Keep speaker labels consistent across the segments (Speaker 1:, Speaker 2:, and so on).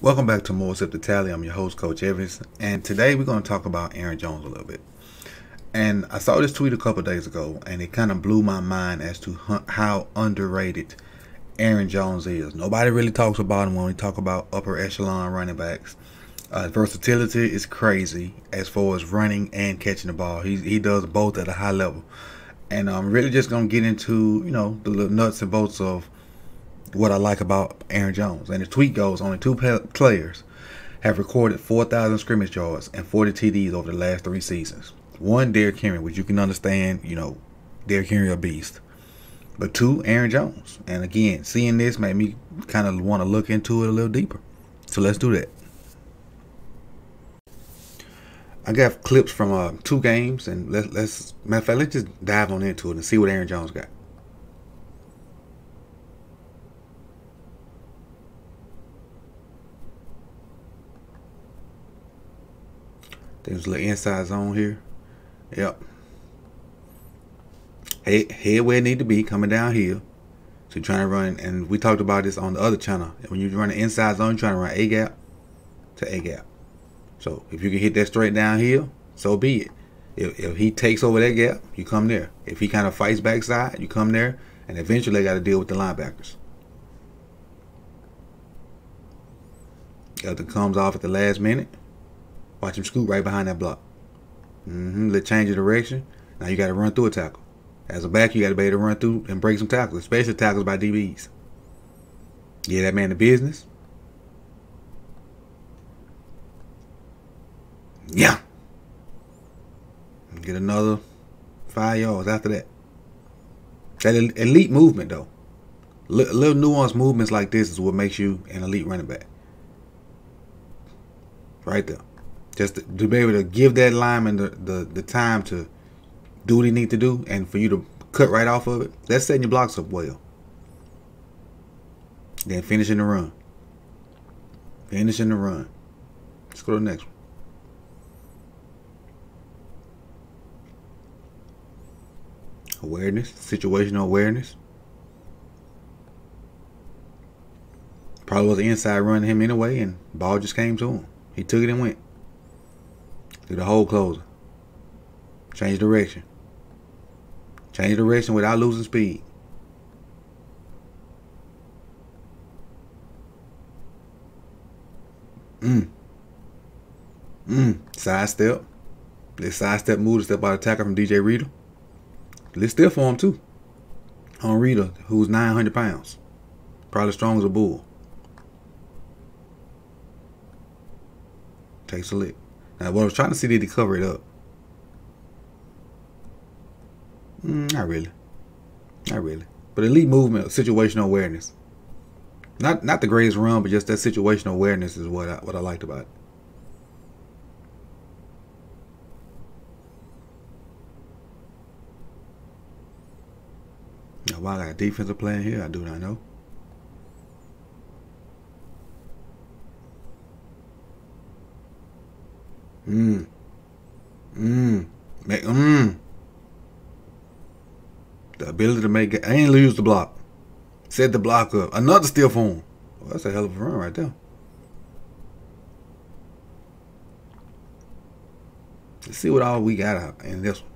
Speaker 1: Welcome back to More Sip the Tally. I'm your host, Coach Evans, and today we're going to talk about Aaron Jones a little bit. And I saw this tweet a couple days ago, and it kind of blew my mind as to how underrated Aaron Jones is. Nobody really talks about him when we talk about upper echelon running backs. Versatility is crazy as far as running and catching the ball. He does both at a high level. And I'm really just going to get into, the little nuts and bolts of what I like about Aaron Jones. And the tweet goes, only two players have recorded 4,000 scrimmage yards and 40 TDs over the last 3 seasons. One, Derrick Henry, which you can understand, Derrick Henry a beast. But 2, Aaron Jones. And again, seeing this made me kind of want to look into it a little deeper. So let's do that. I got clips from 2 games, and let's just dive on into it and see what Aaron Jones got. There's a little inside zone here. Yep. Head where it need to be, coming down here. So you're trying to run, and we talked about this on the other channel. When you run the inside zone, you're trying to run A gap to A gap. So if you can hit that straight down here, so be it. If he takes over that gap, you come there. If he kind of fights backside, you come there, and eventually they got to deal with the linebackers. If it comes off at the last minute, watch him scoot right behind that block. Let change of direction. Now you got to run through a tackle. As a back, you got to be able to run through and break some tackles, especially tackles by DBs. Yeah, that man the business. Yeah. Get another 5 yards after that. That elite movement, though. Little nuanced movements like this is what makes you an elite running back. Right there. Just to be able to give that lineman the time to do what he needs to do, and for you to cut right off of it, that's setting your blocks up well. Then finishing the run. Finishing the run. Let's go to the next one. Awareness, situational awareness. Probably was an inside run to him anyway, and ball just came to him. He took it and went. Through the hole closer. Change direction. Change direction without losing speed. Side step. This side step move to step out attacker from DJ Reader. Let's still for him too. On Reader, who's 900 pounds. Probably strong as a bull. Takes a lick. Now, what I was trying to see, did he cover it up? Not really. Not really. But elite movement, situational awareness. Not the greatest run, but just that situational awareness is what I liked about it. Now, why I got a defensive player here, I do not know. The ability to make it. I ain't lose the block. Set the block up. Another steal for him. Well, that's a hell of a run right there. Let's see what all we got out in this one.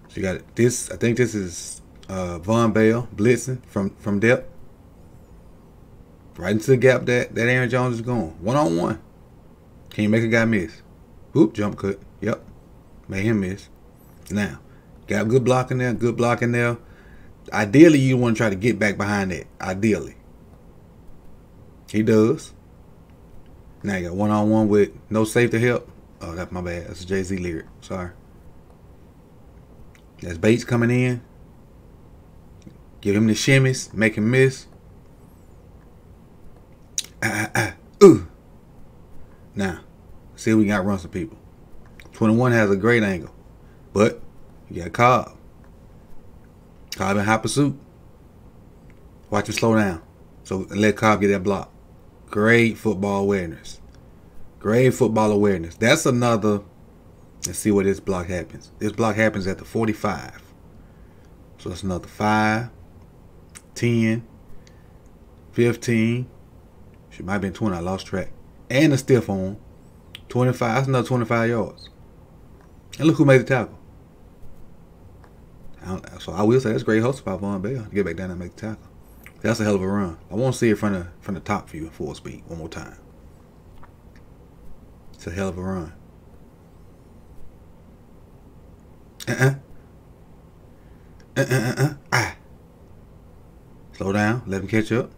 Speaker 1: So you got this. I think this is Von Bell blitzing from depth. Right into the gap that Aaron Jones is going. 1-on-1. Can you make a guy miss? Whoop, jump cut. Yep. Made him miss. Now, got good blocking there, good blocking there. Ideally, you want to try to get back behind that. Ideally. He does. Now you got 1-on-1 with no safety help. Oh, that's my bad. That's a Jay-Z lyric. Sorry. That's Bates coming in. Give him the shimmies. Make him miss. Now, see if we got run some people. 21 has a great angle. But you got Cobb. Cobb in high pursuit. Watch him slow down. So let Cobb get that block. Great football awareness. Great football awareness. That's another. Let's see where this block happens. This block happens at the 45. So that's another 5, 10, 15, She might have been 20. I lost track. And a stiff on him. 25. That's another 25 yards. And look who made the tackle. So I will say that's great hustle by Von Bell to get back down and make the tackle. That's a hell of a run. I want to see it from the top view in full speed one more time. It's a hell of a run. Slow down. Let him catch up.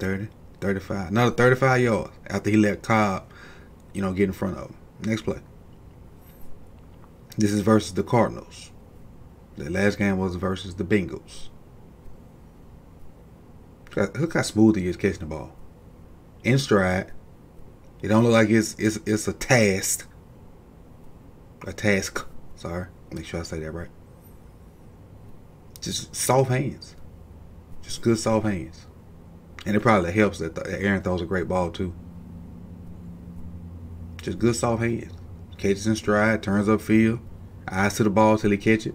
Speaker 1: 30, 35. Another 35 yards after he let Cobb, get in front of him. Next play. This is versus the Cardinals. The last game was versus the Bengals. Look how smooth he is catching the ball. In stride. It don't look like it's a task. A task. Sorry. Make sure I say that right. Just soft hands. Just good soft hands. And it probably helps that Aaron throws a great ball too. Just good soft hands. Catches in stride, turns upfield, eyes to the ball till he catch it.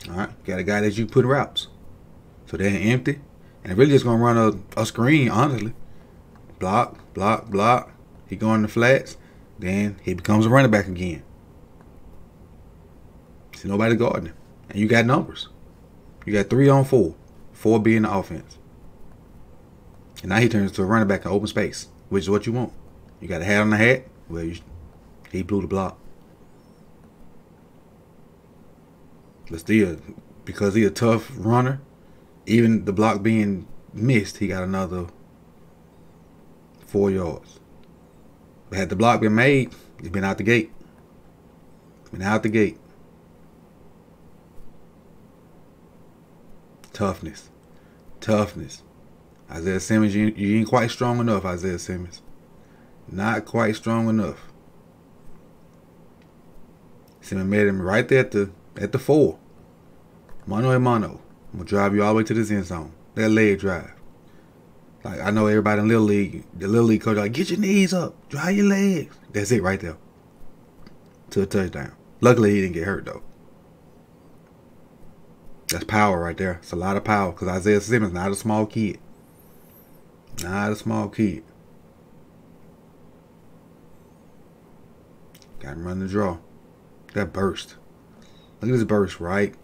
Speaker 1: Alright, got a guy that you put in routes. So they're empty. And really just gonna run a screen, honestly. Block, block, block. He going to flats. Then he becomes a running back again. See nobody guarding him. And you got numbers. You got 3 on 4. 4 being the offense. And now he turns to a running back in open space, which is what you want. You got a hat on the hat. Well, he blew the block. But still, because he's a tough runner, even the block being missed, he got another 4 yards. But had the block been made, he's been out the gate. Been out the gate. Toughness. Toughness. Isaiah Simmons, you ain't quite strong enough, Isaiah Simmons. Not quite strong enough. Simmons made him right there at the 4. Mano a mano. I'm going to drive you all the way to this end zone. That leg drive. Like, I know everybody in Little League, the Little League coach, like, get your knees up. Drive your legs. That's it right there. To a touchdown. Luckily, he didn't get hurt, though. That's power right there. It's a lot of power because Isaiah Simmons not a small kid. Not a small kid. Got him run the draw. That burst. Look at this burst, right?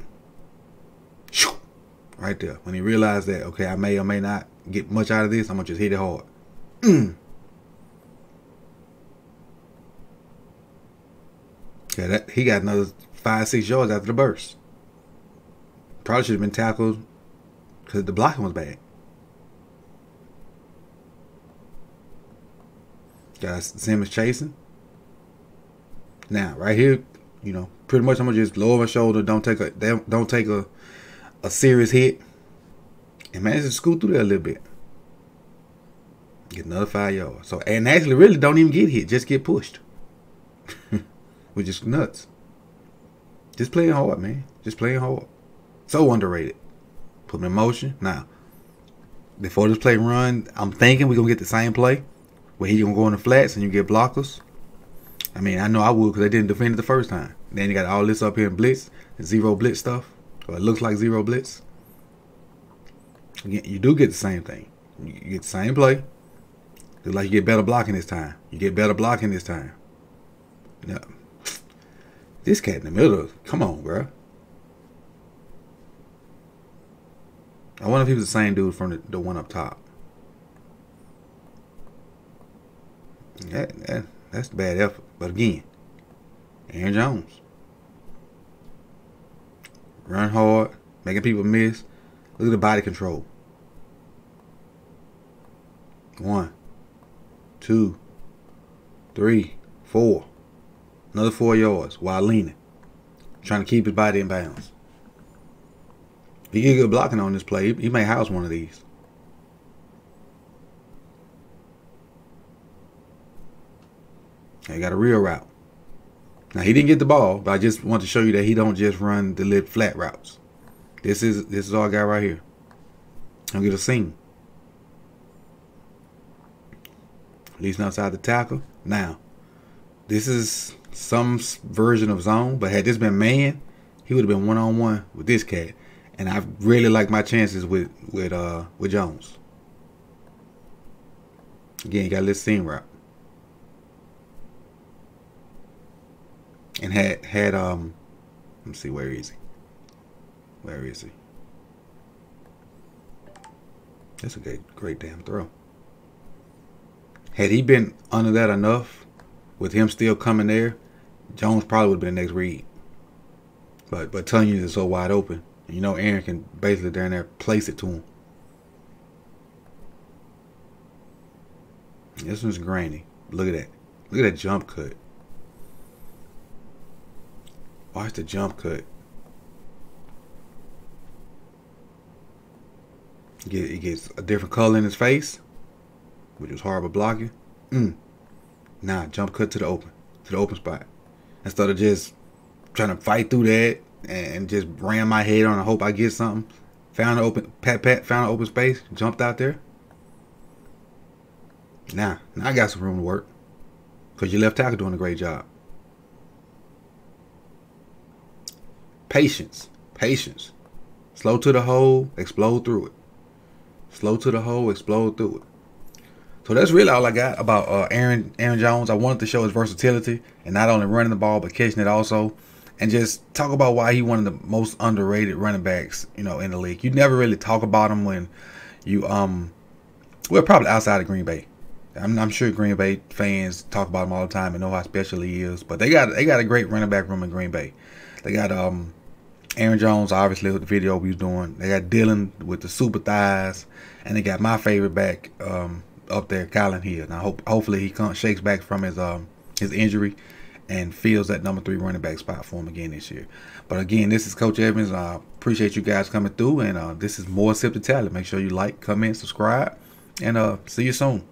Speaker 1: Right there. When he realized that, okay, I may or may not get much out of this, I'm going to just hit it hard. Yeah, he got another 5-6 yards after the burst. Probably should have been tackled because the blocking was bad. Got Simmons chasing. Now, right here, pretty much I'm gonna just lower my shoulder, don't take a serious hit, and manage to scoot through there a little bit. Get another 5 yards. So, and actually, really don't even get hit, just get pushed, which is nuts. Just playing hard, man. Just playing hard. So underrated. Put him in motion. Now, before this play run, I'm thinking we're gonna get the same play where he's gonna go in the flats and you get blockers. I mean, I know I would because they didn't defend it the first time. Then you got all this up here in blitz, zero blitz stuff. Or it looks like zero blitz. Again, you do get the same thing. You get the same play. It's like you get better blocking this time. You get better blocking this time. Now, this cat in the middle, come on, bro. I wonder if he was the same dude from the one up top. That's the bad effort. But again, Aaron Jones. Run hard, making people miss. Look at the body control. 1, 2, 3, 4. Another 4 yards while leaning. Trying to keep his body in bounds. If he get good blocking on this play, he may house one of these. He got a real route. Now he didn't get the ball, but I just want to show you that he don't just run the lip flat routes. This is all I got right here. I'll get a seam. At least outside the tackle. Now, this is some version of zone, but had this been man, he would have been 1-on-1 with this cat. And I really like my chances with Jones. Again, you got a little seam route. And had let me see, where is he? Where is he? That's a great damn throw. Had he been under that enough, with him still coming there, Jones probably would have been the next read. But Tonyan is so wide open. You know, Aaron can basically down there place it to him. This one's grainy. Look at that. Look at that jump cut. Watch the jump cut. He gets a different color in his face, which was horrible blocking. Nah, jump cut to the open spot. Instead of just trying to fight through that and just ram my head on and hope I get something. Found an open found an open space, jumped out there. Now I got some room to work. Because your left tackle doing a great job. Patience. Slow to the hole, explode through it. Slow to the hole, explode through it. So that's really all I got about Aaron Jones. I wanted to show his versatility and not only running the ball but catching it also, and just talk about why he's one of the most underrated running backs, in the league. You never really talk about him when you well, probably outside of Green Bay. I'm sure Green Bay fans talk about him all the time and know how special he is. But they got a great running back room in Green Bay. They got Aaron Jones, obviously, with the video we was doing. They got Dylan with the super thighs, and they got my favorite back up there, Kylin Hill. Now, hopefully he shakes back from his injury and fills that number 3 running back spot for him again this year. But again, this is Coach Evans. I appreciate you guys coming through, and this is more Sip the Talent. Make sure you like, comment, subscribe, and see you soon.